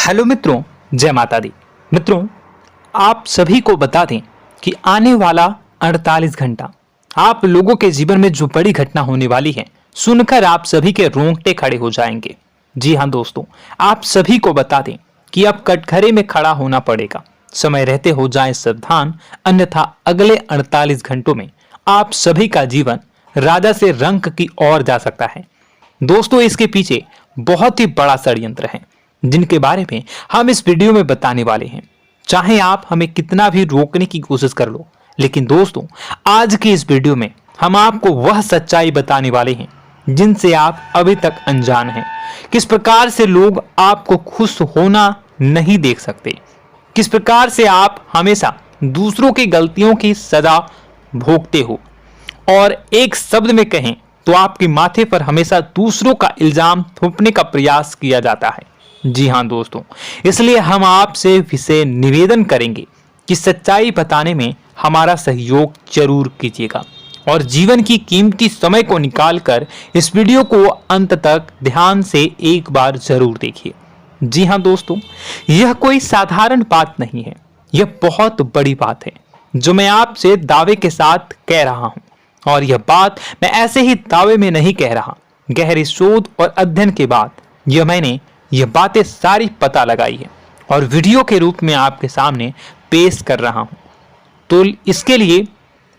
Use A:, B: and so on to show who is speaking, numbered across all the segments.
A: Hello मित्रों, जय माता दी। मित्रों, आप सभी को बता दें कि आने वाला 48 घंटा आप लोगों के जीवन में जो बड़ी घटना होने वाली है, सुनकर आप सभी के रोंगटे खड़े हो जाएंगे। जी हाँ दोस्तों, आप सभी को बता दें कि अब कटघरे में खड़ा होना पड़ेगा। समय रहते हो जाएं सावधान, अन्यथा अगले 48 घंटों में आप सभी का जीवन राजा से रंक की ओर जा सकता है। दोस्तों, इसके पीछे बहुत ही बड़ा षड्यंत्र है जिनके बारे में हम इस वीडियो में बताने वाले हैं। चाहे आप हमें कितना भी रोकने की कोशिश कर लो, लेकिन दोस्तों आज की इस वीडियो में हम आपको वह सच्चाई बताने वाले हैं जिनसे आप अभी तक अनजान हैं। किस प्रकार से लोग आपको खुश होना नहीं देख सकते, किस प्रकार से आप हमेशा दूसरों की गलतियों की सजा भोगते हो, और एक शब्द में कहें तो आपके माथे पर हमेशा दूसरों का इल्जाम थोपने का प्रयास किया जाता है। जी हाँ दोस्तों, इसलिए हम आपसे विशेष निवेदन करेंगे कि सच्चाई बताने में हमारा सहयोग जरूर कीजिएगा और जीवन की कीमती समय को निकालकर इस वीडियो को अंत तक ध्यान से एक बार जरूर देखिए। जी हाँ दोस्तों, यह कोई साधारण बात नहीं है, यह बहुत बड़ी बात है जो मैं आपसे दावे के साथ कह रहा हूं। और यह बात मैं ऐसे ही दावे में नहीं कह रहा, गहरी शोध और अध्ययन के बाद मैंने यह बातें सारी पता लगाई है और वीडियो के रूप में आपके सामने पेश कर रहा हूं। तो इसके लिए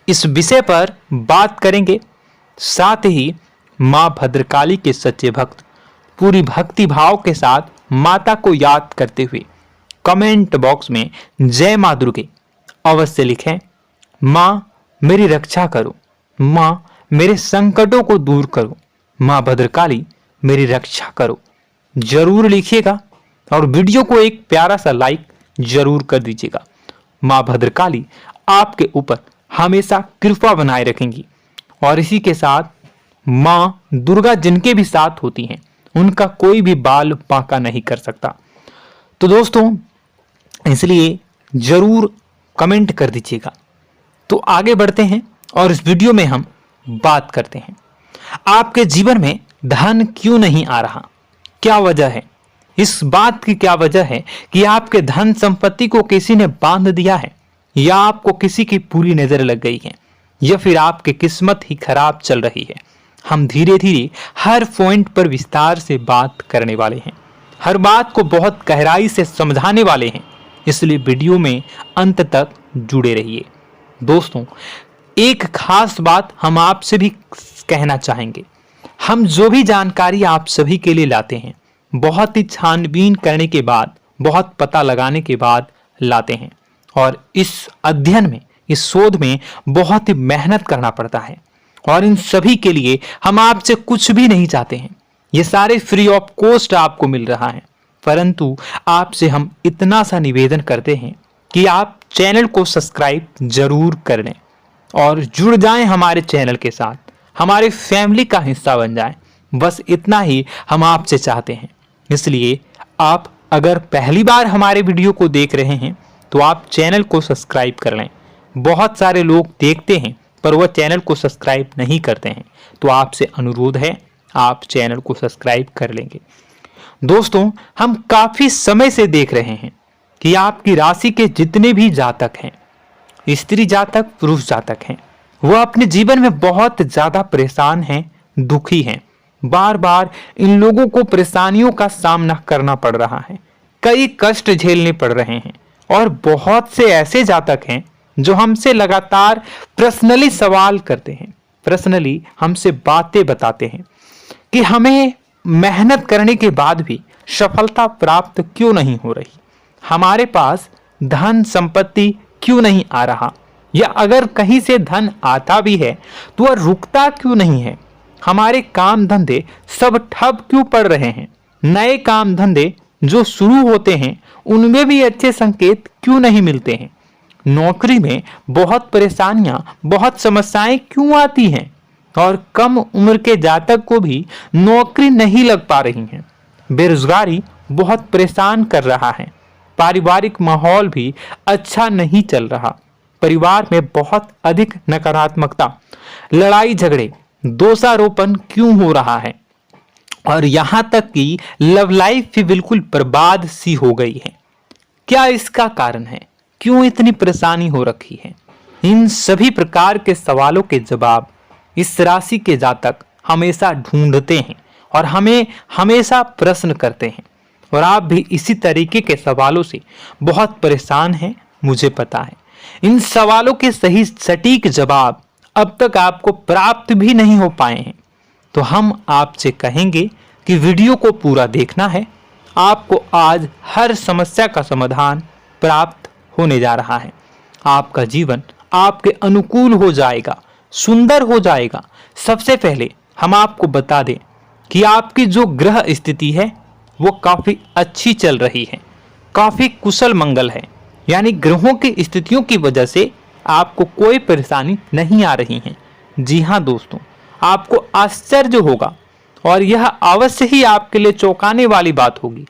A: इस विषय पर बात करेंगे। साथ ही मां भद्रकाली के सच्चे भक्त पूरी भक्ति भाव के साथ माता को याद करते हुए कमेंट बॉक्स में जय मां दुर्गे अवश्य लिखें। मां मेरी रक्षा करो, मां मेरे संकटों को दूर करो, मां भद्रकाली मेरी रक्षा करो, जरूर लिखिएगा और वीडियो को एक प्यारा सा लाइक जरूर कर दीजिएगा। मां भद्रकाली आपके ऊपर हमेशा कृपा बनाए रखेंगी और इसी के साथ मां दुर्गा जिनके भी साथ होती हैं उनका कोई भी बाल बांका नहीं कर सकता। तो दोस्तों, इसलिए जरूर कमेंट कर दीजिएगा। तो आगे बढ़ते हैं और इस वीडियो में हम बात करते हैं, आपके जीवन में धन क्यों नहीं आ रहा, क्या वजह है। इस बात की क्या वजह है कि आपके धन संपत्ति को किसी ने बांध दिया है, या आपको किसी की पूरी नजर लग गई है, या फिर आपकी किस्मत ही खराब चल रही है। हम धीरे धीरे हर पॉइंट पर विस्तार से बात करने वाले हैं, हर बात को बहुत गहराई से समझाने वाले हैं, इसलिए वीडियो में अंत तक जुड़े रहिए। दोस्तों, एक खास बात हम आपसे भी कहना चाहेंगे, हम जो भी जानकारी आप सभी के लिए लाते हैं बहुत ही छानबीन करने के बाद, बहुत पता लगाने के बाद लाते हैं, और इस अध्ययन में, इस शोध में बहुत ही मेहनत करना पड़ता है। और इन सभी के लिए हम आपसे कुछ भी नहीं चाहते हैं, ये सारे फ्री ऑफ कॉस्ट आपको मिल रहा है, परंतु आपसे हम इतना सा निवेदन करते हैं कि आप चैनल को सब्सक्राइब जरूर कर लें और जुड़ जाएं हमारे चैनल के साथ, हमारे फैमिली का हिस्सा बन जाएं। बस इतना ही हम आपसे चाहते हैं। इसलिए आप अगर पहली बार हमारे वीडियो को देख रहे हैं तो आप चैनल को सब्सक्राइब कर लें। बहुत सारे लोग देखते हैं पर वह चैनल को सब्सक्राइब नहीं करते हैं, तो आपसे अनुरोध है आप चैनल को सब्सक्राइब कर लेंगे। दोस्तों, हम काफी समय से देख रहे हैं कि आपकी राशि के जितने भी जातक हैं, स्त्री जातक, पुरुष जातक हैं, वह अपने जीवन में बहुत ज्यादा परेशान हैं, दुखी हैं। बार बार इन लोगों को परेशानियों का सामना करना पड़ रहा है, कई कष्ट झेलने पड़ रहे हैं, और बहुत से ऐसे जातक हैं जो हमसे लगातार पर्सनली सवाल करते हैं, पर्सनली हमसे बातें बताते हैं कि हमें मेहनत करने के बाद भी सफलता प्राप्त क्यों नहीं हो रही, हमारे पास धन संपत्ति क्यों नहीं आ रहा, या अगर कहीं से धन आता भी है तो वह रुकता क्यों नहीं है, हमारे काम धंधे सब ठप क्यों पड़ रहे हैं, नए काम धंधे जो शुरू होते हैं उनमें भी अच्छे संकेत क्यों नहीं मिलते हैं, नौकरी में बहुत परेशानियां, बहुत समस्याएं क्यों आती हैं, और कम उम्र के जातक को भी नौकरी नहीं लग पा रही है, बेरोजगारी बहुत परेशान कर रहा है, पारिवारिक माहौल भी अच्छा नहीं चल रहा, परिवार में बहुत अधिक नकारात्मकता, लड़ाई झगड़े, दोषारोपण क्यों हो रहा है, और यहां तक कि लव लाइफ भी बिल्कुल बर्बाद सी हो गई है। क्या इसका कारण है? क्यों इतनी परेशानी हो रखी है? इन सभी प्रकार के सवालों के जवाब इस राशि के जातक हमेशा ढूंढते हैं और हमें हमेशा प्रश्न करते हैं। और आप भी इसी तरीके के सवालों से बहुत परेशान हैं, मुझे पता है। इन सवालों के सही सटीक जवाब अब तक आपको प्राप्त भी नहीं हो पाए हैं, तो हम आपसे कहेंगे कि वीडियो को पूरा देखना है। आपको आज हर समस्या का समाधान प्राप्त होने जा रहा है। आपका जीवन आपके अनुकूल हो जाएगा, सुंदर हो जाएगा। सबसे पहले हम आपको बता दें कि आपकी जो ग्रह स्थिति है वो काफी अच्छी चल रही है, काफी कुशल मंगल है। यानी ग्रहों की स्थितियों की वजह से आपको कोई परेशानी नहीं आ रही है। जी हाँ दोस्तों, आपको आश्चर्य होगा और यह अवश्य ही आपके लिए चौंकाने वाली बात होगी,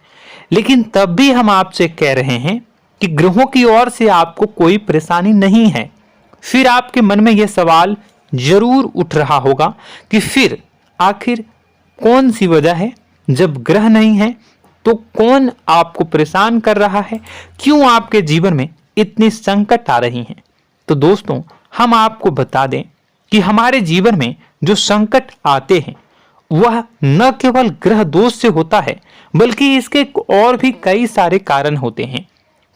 A: लेकिन तब भी हम आपसे कह रहे हैं कि ग्रहों की ओर से आपको कोई परेशानी नहीं है। फिर आपके मन में यह सवाल जरूर उठ रहा होगा कि फिर आखिर कौन सी वजह है? जब ग्रह नहीं है तो कौन आपको परेशान कर रहा है? क्यों आपके जीवन में इतनी संकट आ रही हैं? तो दोस्तों, हम आपको बता दें कि हमारे जीवन में जो संकट आते हैं वह न केवल ग्रह दोष से होता है, बल्कि इसके और भी कई सारे कारण होते हैं।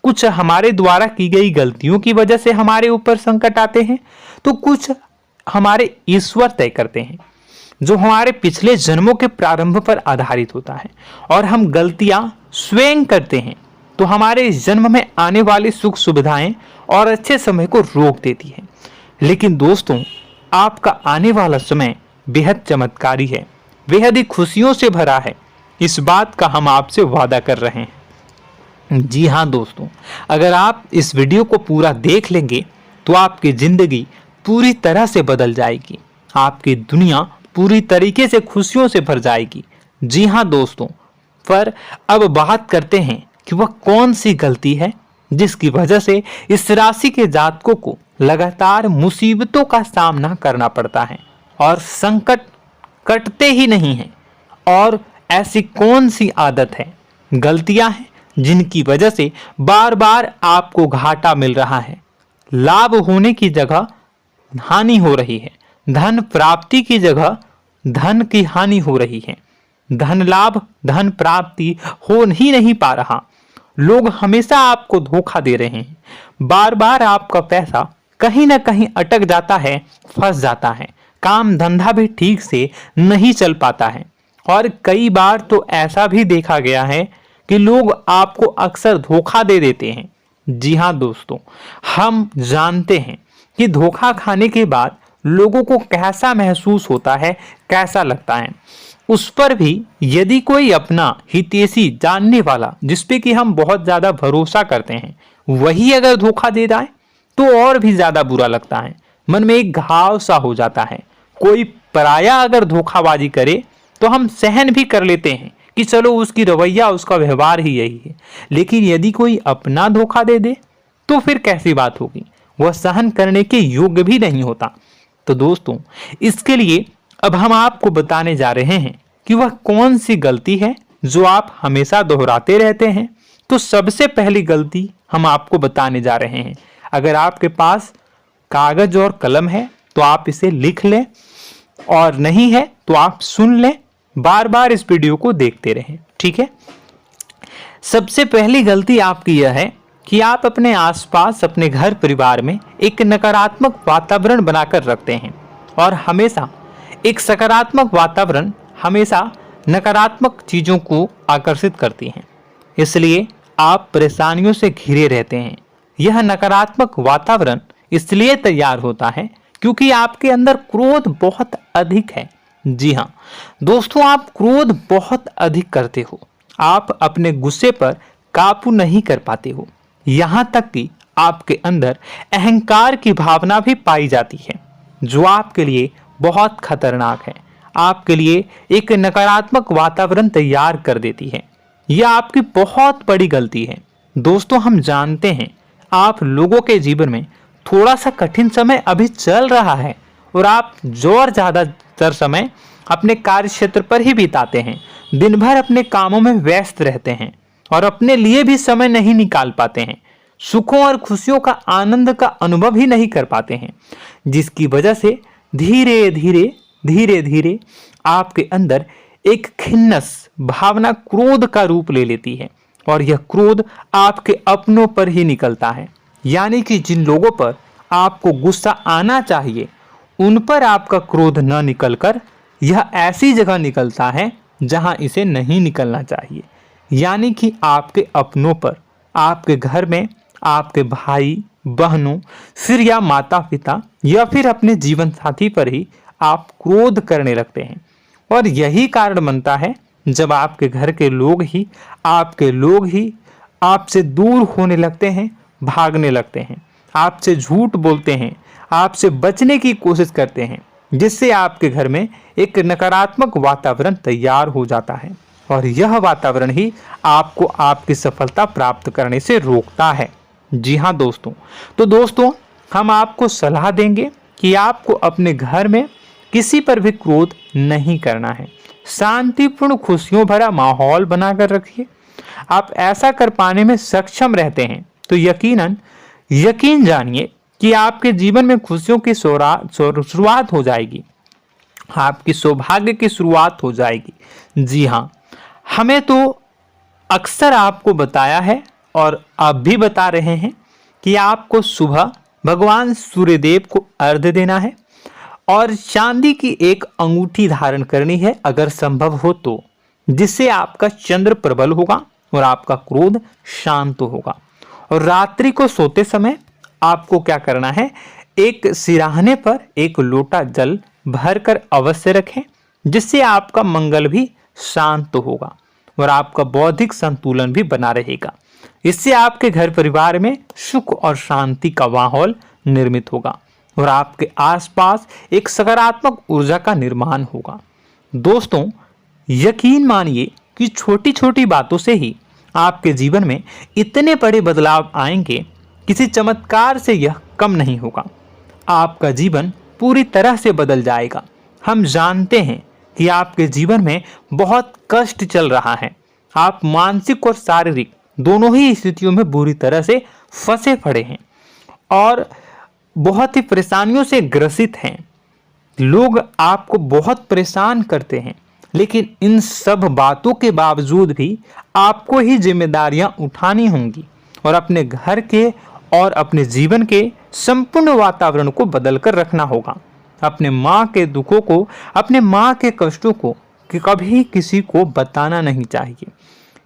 A: कुछ हमारे द्वारा की गई गलतियों की वजह से हमारे ऊपर संकट आते हैं, तो कुछ हमारे ईश्वर तय करते हैं, जो हमारे पिछले जन्मों के प्रारंभ पर आधारित होता है। और हम गलतियां स्वयं करते हैं तो हमारे इस जन्म में आने वाली सुख सुविधाएं और अच्छे समय को रोक देती है। लेकिन दोस्तों, आपका आने वाला समय बेहद चमत्कारी है, बेहद ही खुशियों से भरा है। इस बात का हम आपसे वादा कर रहे हैं। जी हाँ दोस्तों, अगर आप इस वीडियो को पूरा देख लेंगे तो आपकी जिंदगी पूरी तरह से बदल जाएगी, आपकी दुनिया पूरी तरीके से खुशियों से भर जाएगी। जी हाँ दोस्तों, पर अब बात करते हैं कि वह कौन सी गलती है जिसकी वजह से इस राशि के जातकों को लगातार मुसीबतों का सामना करना पड़ता है और संकट कटते ही नहीं हैं। और ऐसी कौन सी आदत है, गलतियां हैं जिनकी वजह से बार बार आपको घाटा मिल रहा है, लाभ होने की जगह हानि हो रही है, धन प्राप्ति की जगह धन की हानि हो रही है, धन लाभ धन प्राप्ति हो ही नहीं पा रहा, लोग हमेशा आपको धोखा दे रहे हैं, बार बार आपका पैसा कहीं ना कहीं अटक जाता है, फंस जाता है, काम धंधा भी ठीक से नहीं चल पाता है। और कई बार तो ऐसा भी देखा गया है कि लोग आपको अक्सर धोखा दे देते हैं। जी हाँ दोस्तों, हम जानते हैं कि धोखा खाने के बाद लोगों को कैसा महसूस होता है, कैसा लगता है। उस पर भी यदि कोई अपना हितैषी जानने वाला, जिसपे कि हम बहुत ज्यादा भरोसा करते हैं, वही अगर धोखा दे जाए तो और भी ज्यादा बुरा लगता है, मन में एक घाव सा हो जाता है। कोई पराया अगर धोखाबाजी करे तो हम सहन भी कर लेते हैं कि चलो उसकी रवैया, उसका व्यवहार ही यही है। लेकिन यदि कोई अपना धोखा दे दे तो फिर कैसी बात होगी, वह सहन करने के योग्य भी नहीं होता। तो दोस्तों, इसके लिए अब हम आपको बताने जा रहे हैं कि वह कौन सी गलती है जो आप हमेशा दोहराते रहते हैं। तो सबसे पहली गलती हम आपको बताने जा रहे हैं। अगर आपके पास कागज और कलम है तो आप इसे लिख लें, और नहीं है तो आप सुन लें, बार बार इस वीडियो को देखते रहें, ठीक है। सबसे पहली गलती आपकी यह है कि आप अपने आसपास, अपने घर परिवार में एक नकारात्मक वातावरण बनाकर रखते हैं, और हमेशा एक सकारात्मक वातावरण हमेशा नकारात्मक चीजों को आकर्षित करती हैं। इसलिए आप परेशानियों से घिरे रहते हैं। यह नकारात्मक वातावरण इसलिए तैयार होता है क्योंकि आपके अंदर क्रोध बहुत अधिक है। जी हाँ दोस्तों, आप क्रोध बहुत अधिक करते हो, आप अपने गुस्से पर काबू नहीं कर पाते हो, यहाँ तक कि आपके अंदर अहंकार की भावना भी पाई जाती है, जो आपके लिए बहुत खतरनाक है, आपके लिए एक नकारात्मक वातावरण तैयार कर देती है। यह आपकी बहुत बड़ी गलती है। दोस्तों, हम जानते हैं आप लोगों के जीवन में थोड़ा सा कठिन समय अभी चल रहा है, और आप और ज्यादातर समय अपने कार्य क्षेत्र पर ही बिताते हैं, दिन भर अपने कामों में व्यस्त रहते हैं और अपने लिए भी समय नहीं निकाल पाते हैं, सुखों और खुशियों का आनंद का अनुभव ही नहीं कर पाते हैं, जिसकी वजह से धीरे धीरे धीरे धीरे आपके अंदर एक खिन्नस भावना क्रोध का रूप ले लेती है और यह क्रोध आपके अपनों पर ही निकलता है। यानी कि जिन लोगों पर आपको गुस्सा आना चाहिए उन पर आपका क्रोध न निकलकर यह ऐसी जगह निकलता है जहां इसे नहीं निकलना चाहिए। यानी कि आपके अपनों पर, आपके घर में आपके भाई बहनों, फिर या माता पिता या फिर अपने जीवन साथी पर ही आप क्रोध करने लगते हैं। और यही कारण बनता है जब आपके घर के लोग ही आपसे दूर होने लगते हैं, भागने लगते हैं, आपसे झूठ बोलते हैं, आपसे बचने की कोशिश करते हैं, जिससे आपके घर में एक नकारात्मक वातावरण तैयार हो जाता है और यह वातावरण ही आपको आपकी सफलता प्राप्त करने से रोकता है। जी हाँ दोस्तों, तो दोस्तों हम आपको सलाह देंगे कि आपको अपने घर में किसी पर भी क्रोध नहीं करना है। शांतिपूर्ण खुशियों भरा माहौल बनाकर रखिए। आप ऐसा कर पाने में सक्षम रहते हैं तो यकीन जानिए कि आपके जीवन में खुशियों की शुरुआत हो जाएगी, आपकी सौभाग्य की शुरुआत हो जाएगी। जी हाँ, हमें तो अक्सर आपको बताया है और आप भी बता रहे हैं कि आपको सुबह भगवान सूर्यदेव को अर्घ्य देना है और चांदी की एक अंगूठी धारण करनी है अगर संभव हो तो, जिससे आपका चंद्र प्रबल होगा और आपका क्रोध शांत होगा। और रात्रि को सोते समय आपको क्या करना है, एक सिराहने पर एक लोटा जल भरकर अवश्य रखें, जिससे आपका मंगल भी शांत होगा और आपका बौद्धिक संतुलन भी बना रहेगा। इससे आपके घर परिवार में सुख और शांति का माहौल निर्मित होगा और आपके आसपास एक सकारात्मक ऊर्जा का निर्माण होगा। दोस्तों यकीन मानिए कि छोटी छोटी बातों से ही आपके जीवन में इतने बड़े बदलाव आएंगे, किसी चमत्कार से यह कम नहीं होगा। आपका जीवन पूरी तरह से बदल जाएगा। हम जानते हैं कि आपके जीवन में बहुत कष्ट चल रहा है, आप मानसिक और शारीरिक दोनों ही स्थितियों में बुरी तरह से फंसे पड़े हैं और बहुत ही परेशानियों से ग्रसित हैं। लोग आपको बहुत परेशान करते हैं, लेकिन इन सब बातों के बावजूद भी आपको ही जिम्मेदारियां उठानी होंगी और अपने घर के और अपने जीवन के संपूर्ण वातावरण को बदलकर रखना होगा। अपने माँ के दुखों को, अपने माँ के कष्टों को कभी किसी को बताना नहीं चाहिए,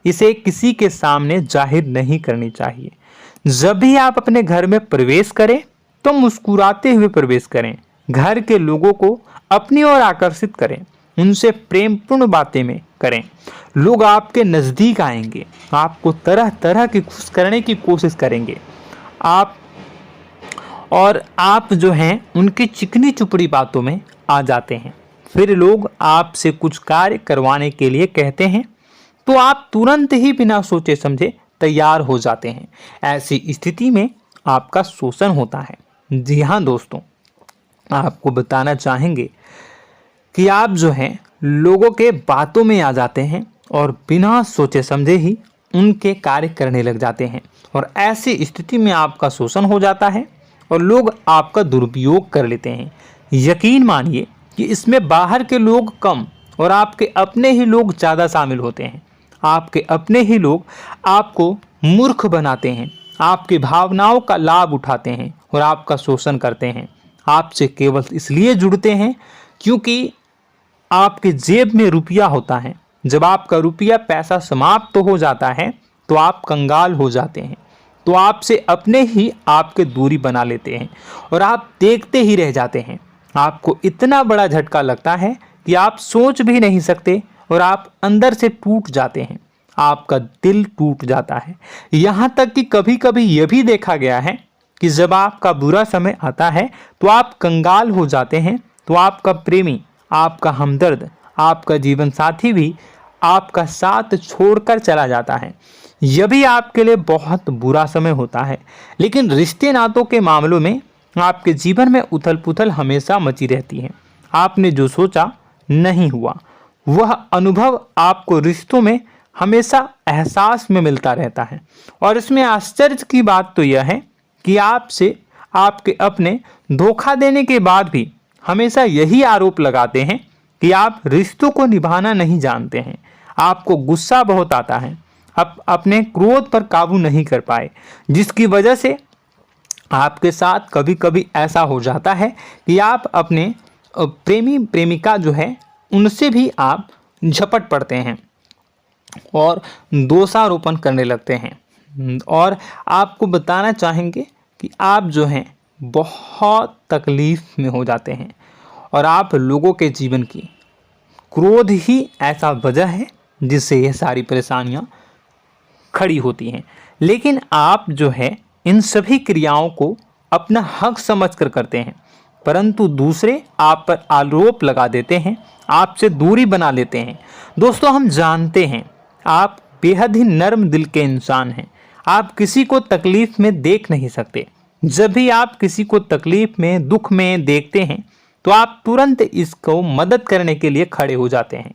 A: इसे किसी के सामने जाहिर नहीं करनी चाहिए। जब भी आप अपने घर में प्रवेश करें तो मुस्कुराते हुए प्रवेश करें, घर के लोगों को अपनी ओर आकर्षित करें, उनसे प्रेमपूर्ण बातें में करें। लोग आपके नज़दीक आएंगे, आपको तरह तरह की खुश करने की कोशिश करेंगे। आप जो हैं उनकी चिकनी चुपड़ी बातों में आ जाते हैं। फिर लोग आपसे कुछ कार्य करवाने के लिए कहते हैं तो आप तुरंत ही बिना सोचे समझे तैयार हो जाते हैं। ऐसी स्थिति में आपका शोषण होता है। जी हाँ दोस्तों, आपको बताना चाहेंगे कि आप जो हैं लोगों के बातों में आ जाते हैं और बिना सोचे समझे ही उनके कार्य करने लग जाते हैं और ऐसी स्थिति में आपका शोषण हो जाता है और लोग आपका दुरुपयोग कर लेते हैं। यकीन मानिए कि इसमें बाहर के लोग कम और आपके अपने ही लोग ज़्यादा शामिल होते हैं। आपके अपने ही लोग आपको मूर्ख बनाते हैं, आपकी भावनाओं का लाभ उठाते हैं और आपका शोषण करते हैं। आपसे केवल इसलिए जुड़ते हैं क्योंकि आपके जेब में रुपया होता है। जब आपका रुपया पैसा समाप्त हो जाता है तो आप कंगाल हो जाते हैं, तो आपसे अपने ही आपके दूरी बना लेते हैं और आप देखते ही रह जाते हैं। आपको इतना बड़ा झटका लगता है कि आप सोच भी नहीं सकते और आप अंदर से टूट जाते हैं, आपका दिल टूट जाता है। यहाँ तक कि कभी कभी यह भी देखा गया है कि जब आपका बुरा समय आता है तो आप कंगाल हो जाते हैं, तो आपका प्रेमी, आपका हमदर्द, आपका जीवन साथी भी आपका साथ छोड़कर चला जाता है। यह भी आपके लिए बहुत बुरा समय होता है। लेकिन रिश्ते नातों के मामलों में आपके जीवन में उथल पुथल हमेशा मची रहती है। आपने जो सोचा नहीं हुआ। वह अनुभव आपको रिश्तों में हमेशा एहसास में मिलता रहता है। और इसमें आश्चर्य की बात तो यह है कि आपसे आपके अपने धोखा देने के बाद भी हमेशा यही आरोप लगाते हैं कि आप रिश्तों को निभाना नहीं जानते हैं। आपको गुस्सा बहुत आता है, आप अपने क्रोध पर काबू नहीं कर पाए, जिसकी वजह से आपके साथ कभी कभी ऐसा हो जाता है कि आप अपने प्रेमी प्रेमिका जो है उनसे भी आप झपट पड़ते हैं और दोषारोपण करने लगते हैं। और आपको बताना चाहेंगे कि आप जो हैं बहुत तकलीफ में हो जाते हैं और आप लोगों के जीवन की क्रोध ही ऐसा वजह है जिससे यह सारी परेशानियां खड़ी होती हैं। लेकिन आप जो है इन सभी क्रियाओं को अपना हक समझकर करते हैं, परंतु दूसरे आप पर आरोप लगा देते हैं, आपसे दूरी बना लेते हैं। दोस्तों, हम जानते हैं आप बेहद ही नर्म दिल के इंसान हैं। आप किसी को तकलीफ में देख नहीं सकते। जब भी आप किसी को तकलीफ में, दुख में देखते हैं तो आप तुरंत इसको मदद करने के लिए खड़े हो जाते हैं,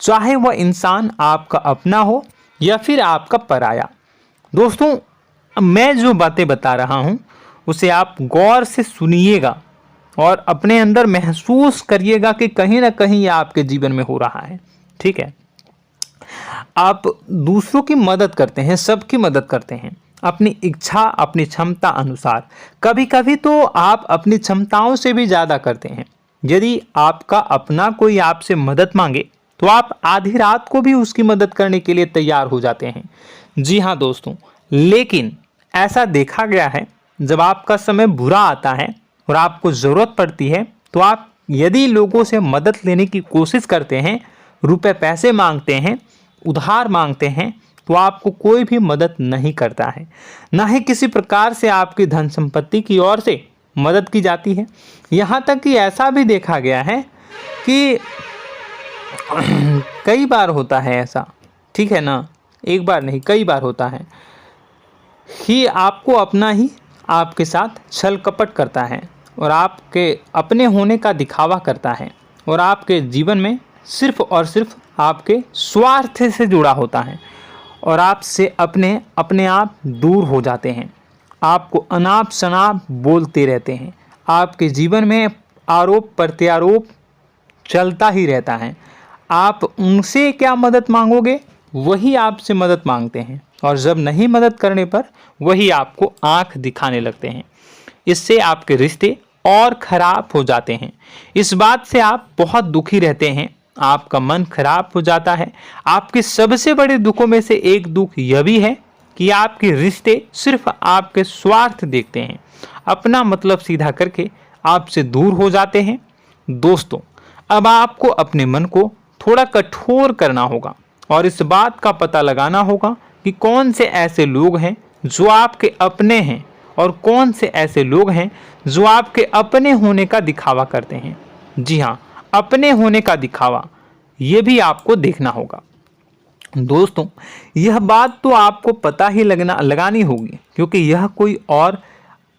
A: चाहे वह इंसान आपका अपना हो या फिर आपका पराया। दोस्तों, मैं जो बातें बता रहा हूं उसे आप गौर से सुनिएगा और अपने अंदर महसूस करिएगा कि कहीं ना कहीं यह आपके जीवन में हो रहा है। ठीक है, आप दूसरों की मदद करते हैं, सबकी मदद करते हैं अपनी इच्छा, अपनी क्षमता अनुसार। कभी कभी तो आप अपनी क्षमताओं से भी ज़्यादा करते हैं। यदि आपका अपना कोई आपसे मदद मांगे तो आप आधी रात को भी उसकी मदद करने के लिए तैयार हो जाते हैं। जी हाँ दोस्तों, लेकिन ऐसा देखा गया है जब आपका समय बुरा आता है और आपको ज़रूरत पड़ती है तो आप यदि लोगों से मदद लेने की कोशिश करते हैं, रुपए पैसे मांगते हैं, उधार मांगते हैं, तो आपको कोई भी मदद नहीं करता है। ना ही किसी प्रकार से आपकी धन संपत्ति की ओर से मदद की जाती है। यहाँ तक कि ऐसा भी देखा गया है कि कई बार होता है ऐसा, ठीक है ना, एक बार नहीं कई बार होता है कि आपको अपना ही आपके साथ छल कपट करता है और आपके अपने होने का दिखावा करता है और आपके जीवन में सिर्फ और सिर्फ आपके स्वार्थ से जुड़ा होता है और आपसे अपने आप दूर हो जाते हैं। आपको अनाप शनाप बोलते रहते हैं। आपके जीवन में आरोप प्रत्यारोप चलता ही रहता है। आप उनसे क्या मदद मांगोगे, वही आपसे मदद मांगते हैं और जब नहीं मदद करने पर वही आपको आंख दिखाने लगते हैं। इससे आपके रिश्ते और खराब हो जाते हैं। इस बात से आप बहुत दुखी रहते हैं, आपका मन खराब हो जाता है। आपके सबसे बड़े दुखों में से एक दुख यह भी है कि आपके रिश्ते सिर्फ आपके स्वार्थ देखते हैं, अपना मतलब सीधा करके आपसे दूर हो जाते हैं। दोस्तों, अब आपको अपने मन को थोड़ा कठोर करना होगा और इस बात का पता लगाना होगा कि कौन से ऐसे लोग हैं जो आपके अपने हैं और कौन से ऐसे लोग हैं जो आपके अपने होने का दिखावा करते हैं। जी हाँ, अपने होने का दिखावा, ये भी आपको देखना होगा। दोस्तों, यह बात तो आपको पता ही लगानी होगी, क्योंकि यह कोई और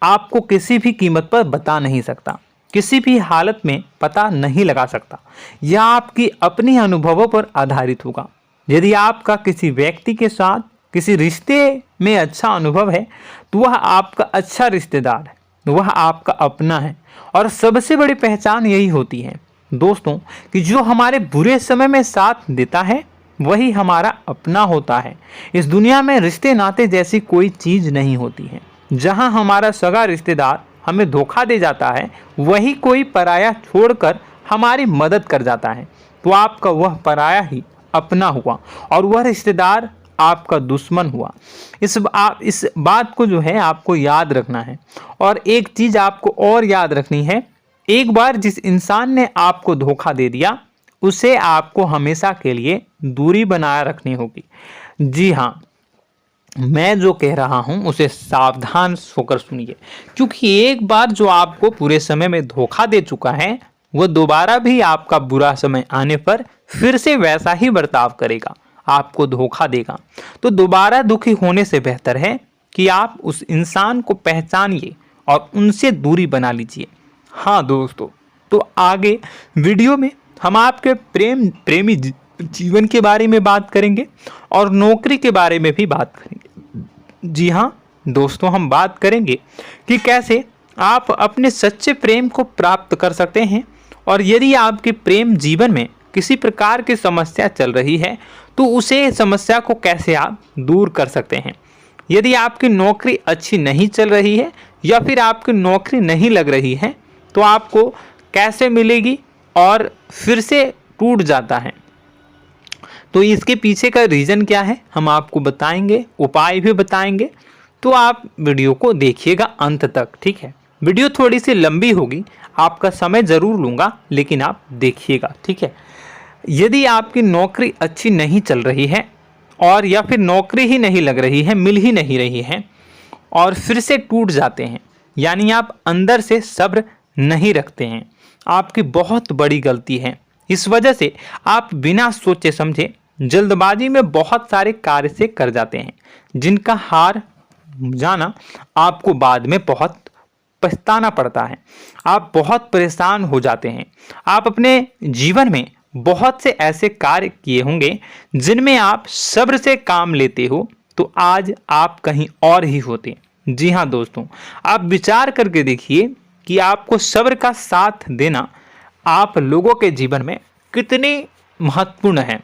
A: आपको किसी भी कीमत पर बता नहीं सकता, किसी भी हालत में पता नहीं लगा सकता। यह आपकी अपनी अनुभवों पर आधारित होगा। यदि आपका किसी व्यक्ति के साथ किसी रिश्ते में अच्छा अनुभव है तो वह आपका अच्छा रिश्तेदार है, वह आपका अपना है। और सबसे बड़ी पहचान यही होती है दोस्तों कि जो हमारे बुरे समय में साथ देता है वही हमारा अपना होता है। इस दुनिया में रिश्ते नाते जैसी कोई चीज़ नहीं होती है। जहां हमारा सगा रिश्तेदार हमें धोखा दे जाता है, वही कोई पराया छोड़कर हमारी मदद कर जाता है, तो आपका वह पराया ही अपना हुआ और वह रिश्तेदार आपका दुश्मन हुआ। इस बात को जो है आपको याद रखना है। और एक चीज़ आपको और याद रखनी है, एक बार जिस इंसान ने आपको धोखा दे दिया उसे आपको हमेशा के लिए दूरी बनाए रखनी होगी। जी हाँ, मैं जो कह रहा हूं उसे सावधान होकर सुनिए, क्योंकि एक बार जो आपको पूरे समय में धोखा दे चुका है वह दोबारा भी आपका बुरा समय आने पर फिर से वैसा ही बर्ताव करेगा, आपको धोखा देगा। तो दोबारा दुखी होने से बेहतर है कि आप उस इंसान को पहचानिए और उनसे दूरी बना लीजिए। हाँ दोस्तों, तो आगे वीडियो में हम आपके प्रेमी जीवन के बारे में बात करेंगे और नौकरी के बारे में भी बात करेंगे। जी हाँ दोस्तों, हम बात करेंगे कि कैसे आप अपने सच्चे प्रेम को प्राप्त कर सकते हैं, और यदि आपके प्रेम जीवन में किसी प्रकार की समस्या चल रही है तो उसे समस्या को कैसे आप दूर कर सकते हैं। यदि आपकी नौकरी अच्छी नहीं चल रही है या फिर आपकी नौकरी नहीं लग रही है तो आपको कैसे मिलेगी और फिर से टूट जाता है, तो इसके पीछे का रीज़न क्या है हम आपको बताएंगे, उपाय भी बताएंगे। तो आप वीडियो को देखिएगा अंत तक, ठीक है। वीडियो थोड़ी सी लंबी होगी, आपका समय ज़रूर लूँगा, लेकिन आप देखिएगा, ठीक है। यदि आपकी नौकरी अच्छी नहीं चल रही है और या फिर नौकरी ही नहीं लग रही है, मिल ही नहीं रही है और फिर से टूट जाते हैं, यानी आप अंदर से सब्र नहीं रखते हैं, आपकी बहुत बड़ी गलती है। इस वजह से आप बिना सोचे समझे जल्दबाजी में बहुत सारे कार्य से कर जाते हैं, जिनका हार जाना आपको बाद में बहुत पछताना पड़ता है। आप बहुत परेशान हो जाते हैं। आप अपने जीवन में बहुत से ऐसे कार्य किए होंगे जिनमें आप सब्र से काम लेते हो, तो आज आप कहीं और ही होते। जी हाँ दोस्तों, आप विचार करके देखिए कि आपको सब्र का साथ देना आप लोगों के जीवन में कितने महत्वपूर्ण है।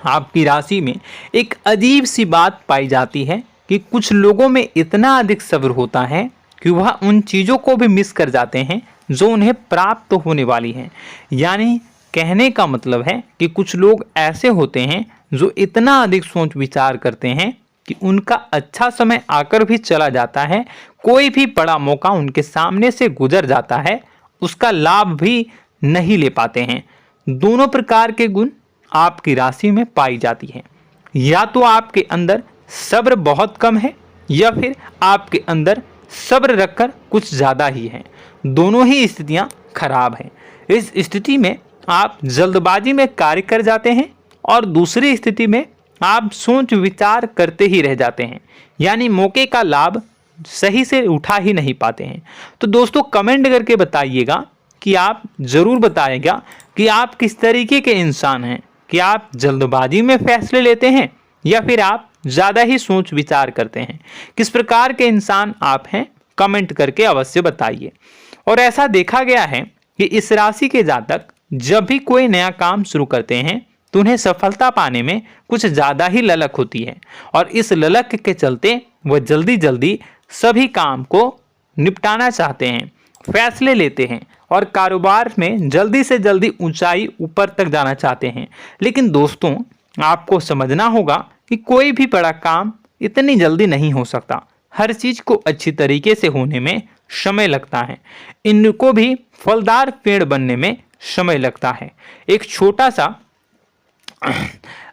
A: आपकी राशि में एक अजीब सी बात पाई जाती है कि कुछ लोगों में इतना अधिक सब्र होता है कि वह उन चीज़ों को भी मिस कर जाते हैं जो उन्हें प्राप्त होने वाली हैं। यानी कहने का मतलब है कि कुछ लोग ऐसे होते हैं जो इतना अधिक सोच विचार करते हैं कि उनका अच्छा समय आकर भी चला जाता है, कोई भी बड़ा मौका उनके सामने से गुजर जाता है, उसका लाभ भी नहीं ले पाते हैं। दोनों प्रकार के गुण आपकी राशि में पाई जाती हैं। या तो आपके अंदर सब्र बहुत कम है या फिर आपके अंदर सब्र रखकर कुछ ज़्यादा ही है। दोनों ही स्थितियाँ खराब हैं। इस स्थिति में आप जल्दबाजी में कार्य कर जाते हैं और दूसरी स्थिति में आप सोच विचार करते ही रह जाते हैं, यानी मौके का लाभ सही से उठा ही नहीं पाते हैं। तो दोस्तों कमेंट करके बताइएगा कि आप ज़रूर बताइएगा कि आप किस तरीके के इंसान हैं, कि आप जल्दबाजी में फैसले लेते हैं या फिर आप ज़्यादा ही सोच विचार करते हैं। किस प्रकार के इंसान आप हैं, कमेंट करके अवश्य बताइए। और ऐसा देखा गया है कि इस राशि के जातक जब भी कोई नया काम शुरू करते हैं तो उन्हें सफलता पाने में कुछ ज़्यादा ही ललक होती है, और इस ललक के चलते वह जल्दी जल्दी सभी काम को निपटाना चाहते हैं, फैसले लेते हैं और कारोबार में जल्दी से जल्दी ऊंचाई ऊपर तक जाना चाहते हैं। लेकिन दोस्तों आपको समझना होगा कि कोई भी बड़ा काम इतनी जल्दी नहीं हो सकता। हर चीज़ को अच्छी तरीके से होने में समय लगता है। इनको भी फलदार पेड़ बनने में समय लगता है। एक छोटा सा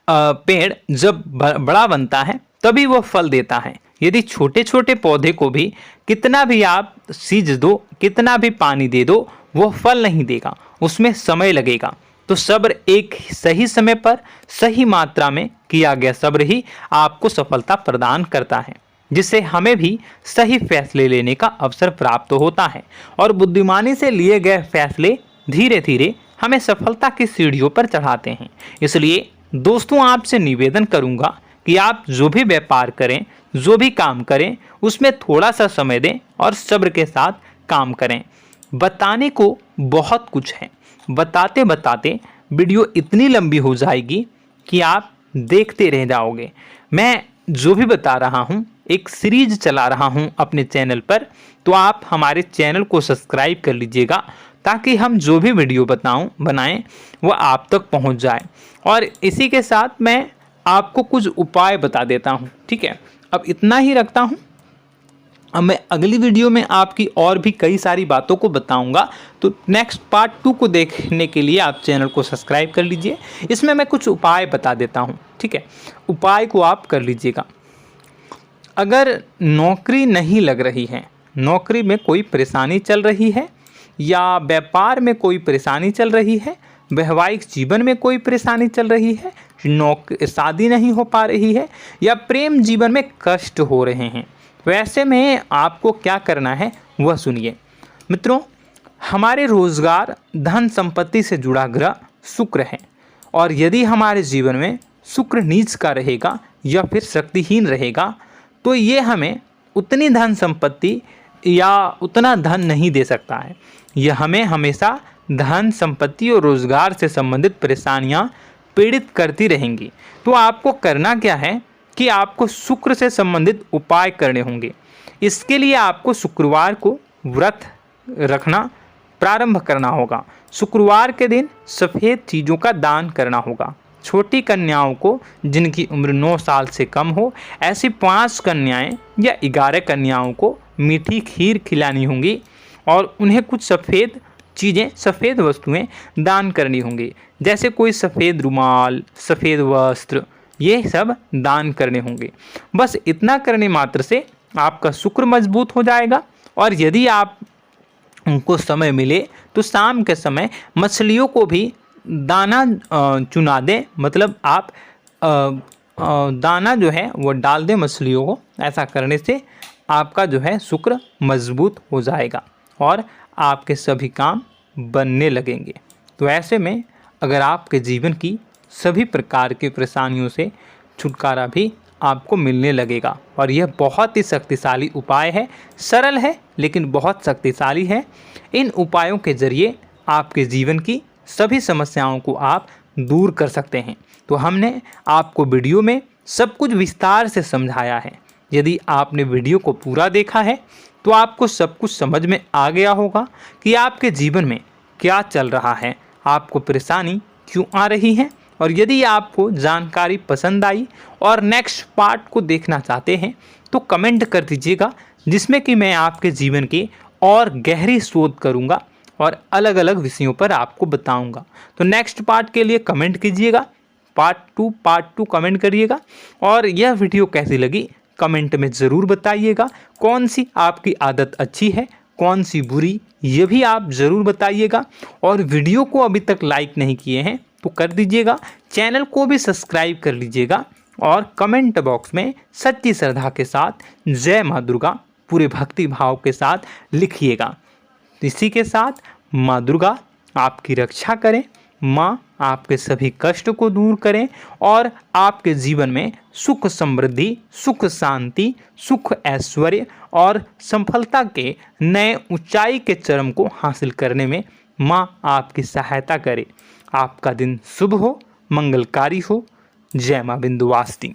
A: पेड़ जब बड़ा बनता है तभी वो फल देता है। यदि छोटे छोटे पौधे को भी कितना भी आप सींच दो, कितना भी पानी दे दो, वो फल नहीं देगा, उसमें समय लगेगा। तो सब्र एक सही समय पर सही मात्रा में किया गया सब्र ही आपको सफलता प्रदान करता है, जिससे हमें भी सही फैसले लेने का अवसर प्राप्त होता है और बुद्धिमानी से लिए गए फैसले धीरे धीरे हमें सफलता की सीढ़ियों पर चढ़ाते हैं। इसलिए दोस्तों आपसे निवेदन करूंगा कि आप जो भी व्यापार करें, जो भी काम करें, उसमें थोड़ा सा समय दें और सब्र के साथ काम करें। बताने को बहुत कुछ है, बताते बताते वीडियो इतनी लंबी हो जाएगी कि आप देखते रह जाओगे। मैं जो भी बता रहा हूँ एक सीरीज चला रहा हूँ अपने चैनल पर, तो आप हमारे चैनल को सब्सक्राइब कर लीजिएगा ताकि हम जो भी वीडियो बनाएं वो आप तक पहुँच जाए। और इसी के साथ मैं आपको कुछ उपाय बता देता हूँ, ठीक है। अब इतना ही रखता हूँ। अब मैं अगली वीडियो में आपकी और भी कई सारी बातों को बताऊंगा, तो नेक्स्ट पार्ट 2 को देखने के लिए आप चैनल को सब्सक्राइब कर लीजिए। इसमें मैं कुछ उपाय बता देता हूं, ठीक है। उपाय को आप कर लीजिएगा। अगर नौकरी नहीं लग रही है, नौकरी में कोई परेशानी चल रही है, या व्यापार में कोई परेशानी चल रही है, वैवाहिक जीवन में कोई परेशानी चल रही है, शादी नहीं हो पा रही है, या प्रेम जीवन में कष्ट हो रहे हैं, वैसे में आपको क्या करना है वह सुनिए। मित्रों, हमारे रोजगार धन संपत्ति से जुड़ा ग्रह शुक्र है, और यदि हमारे जीवन में शुक्र नीच का रहेगा या फिर शक्तिहीन रहेगा तो ये हमें उतनी धन संपत्ति या उतना धन नहीं दे सकता है। यह हमें हमेशा धन संपत्ति और रोजगार से संबंधित परेशानियां पीड़ित करती रहेंगी। तो आपको करना क्या है कि आपको शुक्र से संबंधित उपाय करने होंगे। इसके लिए आपको शुक्रवार को व्रत रखना प्रारंभ करना होगा। शुक्रवार के दिन सफ़ेद चीज़ों का दान करना होगा। छोटी कन्याओं को जिनकी उम्र 9 साल से कम हो, ऐसी 5 कन्याएं या 11 कन्याओं को मीठी खीर खिलानी होंगी और उन्हें कुछ सफ़ेद चीज़ें, सफ़ेद वस्तुएं दान करनी होंगी, जैसे कोई सफ़ेद रुमाल, सफ़ेद वस्त्र, ये सब दान करने होंगे। बस इतना करने मात्र से आपका शुक्र मजबूत हो जाएगा। और यदि आप उनको समय मिले तो शाम के समय मछलियों को भी दाना चुना दें, मतलब आप दाना जो है वो डाल दें मछलियों को। ऐसा करने से आपका जो है शुक्र मजबूत हो जाएगा और आपके सभी काम बनने लगेंगे। तो ऐसे में अगर आपके जीवन की सभी प्रकार की परेशानियों से छुटकारा भी आपको मिलने लगेगा। और यह बहुत ही शक्तिशाली उपाय है, सरल है लेकिन बहुत शक्तिशाली है। इन उपायों के ज़रिए आपके जीवन की सभी समस्याओं को आप दूर कर सकते हैं। तो हमने आपको वीडियो में सब कुछ विस्तार से समझाया है। यदि आपने वीडियो को पूरा देखा है तो आपको सब कुछ समझ में आ गया होगा कि आपके जीवन में क्या चल रहा है, आपको परेशानी क्यों आ रही है। और यदि आपको जानकारी पसंद आई और नेक्स्ट पार्ट को देखना चाहते हैं तो कमेंट कर दीजिएगा, जिसमें कि मैं आपके जीवन की और गहरी शोध करूंगा और अलग अलग विषयों पर आपको बताऊंगा। तो नेक्स्ट पार्ट के लिए कमेंट कीजिएगा, पार्ट टू कमेंट करिएगा। और यह वीडियो कैसी लगी कमेंट में ज़रूर बताइएगा। कौन सी आपकी आदत अच्छी है, कौन सी बुरी, ये भी आप ज़रूर बताइएगा। और वीडियो को अभी तक लाइक नहीं किए हैं तो कर दीजिएगा, चैनल को भी सब्सक्राइब कर लीजिएगा और कमेंट बॉक्स में सच्ची श्रद्धा के साथ जय माँ दुर्गा पूरे भक्ति भाव के साथ लिखिएगा। इसी के साथ माँ दुर्गा आपकी रक्षा करें, माँ आपके सभी कष्ट को दूर करें और आपके जीवन में सुख समृद्धि, सुख शांति, सुख ऐश्वर्य और सफलता के नए ऊंचाई के चरम को हासिल करने में माँ आपकी सहायता करे। आपका दिन शुभ हो, मंगलकारी हो। जय माँ विंध्यवासिनी।